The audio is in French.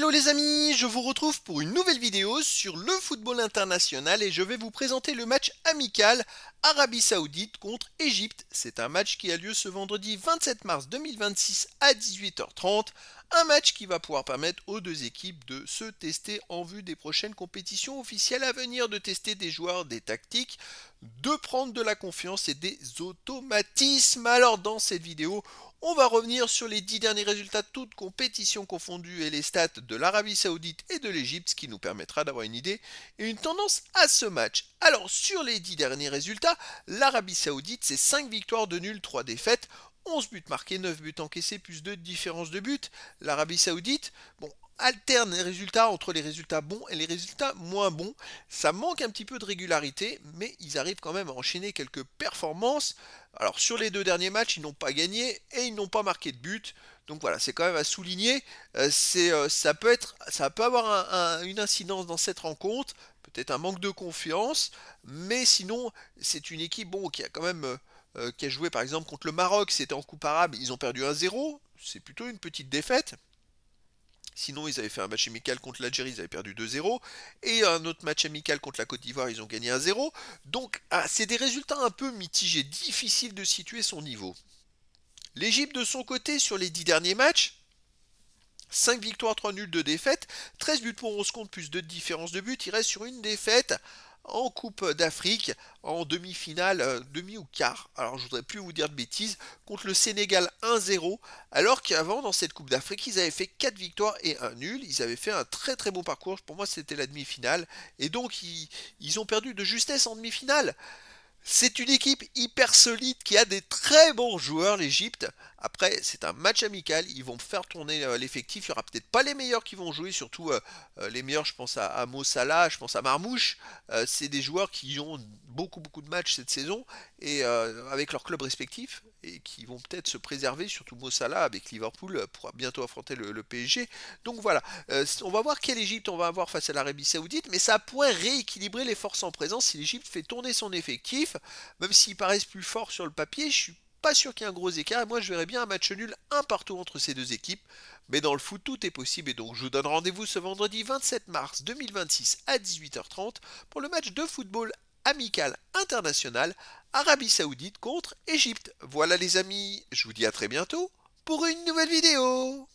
Hello les amis, je vous retrouve pour une nouvelle vidéo sur le football international et je vais vous présenter le match amical Arabie Saoudite contre Égypte. C'est un match qui a lieu ce vendredi 27 mars 2026 à 18h30. Un match qui va pouvoir permettre aux deux équipes de se tester en vue des prochaines compétitions officielles à venir, de tester des joueurs, des tactiques, de prendre de la confiance et des automatismes. Alors dans cette vidéo, on va revenir sur les 10 derniers résultats toutes compétitions confondues et les stats de l'Arabie Saoudite et de l'Égypte, ce qui nous permettra d'avoir une idée et une tendance à ce match. Alors sur les 10 derniers résultats, l'Arabie Saoudite c'est 5 victoires, 2 nuls, 3 défaites, 11 buts marqués, 9 buts encaissés, plus 2 différences de buts. L'Arabie Saoudite, bon, alterne les résultats entre les résultats bons et les résultats moins bons. Ça manque un petit peu de régularité, mais ils arrivent quand même à enchaîner quelques performances. Alors sur les deux derniers matchs, ils n'ont pas gagné et ils n'ont pas marqué de but. Donc voilà, c'est quand même à souligner. Ça peut avoir une incidence dans cette rencontre, peut-être un manque de confiance, mais sinon c'est une équipe bon qui a quand même qui a joué par exemple contre le Maroc, c'était en coupe arabe, ils ont perdu 1-0, c'est plutôt une petite défaite. Sinon, ils avaient fait un match amical contre l'Algérie, ils avaient perdu 2-0. Et un autre match amical contre la Côte d'Ivoire, ils ont gagné 1-0. Donc, c'est des résultats un peu mitigés, difficile de situer son niveau. L'Égypte, de son côté, sur les 10 derniers matchs, 5 victoires, 3 nuls, 2 défaites, 13 buts pour 11 comptes, plus 2 de différence de but. Il reste sur une défaite en Coupe d'Afrique, en demi-finale, demi ou quart. Alors je voudrais plus vous dire de bêtises, contre le Sénégal 1-0, alors qu'avant dans cette Coupe d'Afrique, ils avaient fait 4 victoires et un nul. Ils avaient fait un très très bon parcours. Pour moi, c'était la demi-finale. Et donc, ils ont perdu de justesse en demi-finale. C'est une équipe hyper solide qui a des très bons joueurs, l'Égypte. Après, c'est un match amical. Ils vont faire tourner l'effectif. Il n'y aura peut-être pas les meilleurs qui vont jouer, surtout les meilleurs. Je pense à Mo Salah, je pense à Marmouche. C'est des joueurs qui ont beaucoup de matchs cette saison et avec leurs clubs respectifs et qui vont peut-être se préserver, surtout Mo Salah avec Liverpool pourra bientôt affronter le PSG. Donc voilà, on va voir quelle Égypte on va avoir face à l'Arabie Saoudite, mais ça pourrait rééquilibrer les forces en présence si l'Égypte fait tourner son effectif. Même s'ils paraissent plus forts sur le papier, je suis pas sûr qu'il y ait un gros écart. Et moi, je verrais bien un match nul, un partout entre ces deux équipes. Mais dans le foot, tout est possible. Et donc, je vous donne rendez-vous ce vendredi 27 mars 2026 à 18h30 pour le match de football amical international Arabie Saoudite contre Égypte. Voilà les amis, je vous dis à très bientôt pour une nouvelle vidéo.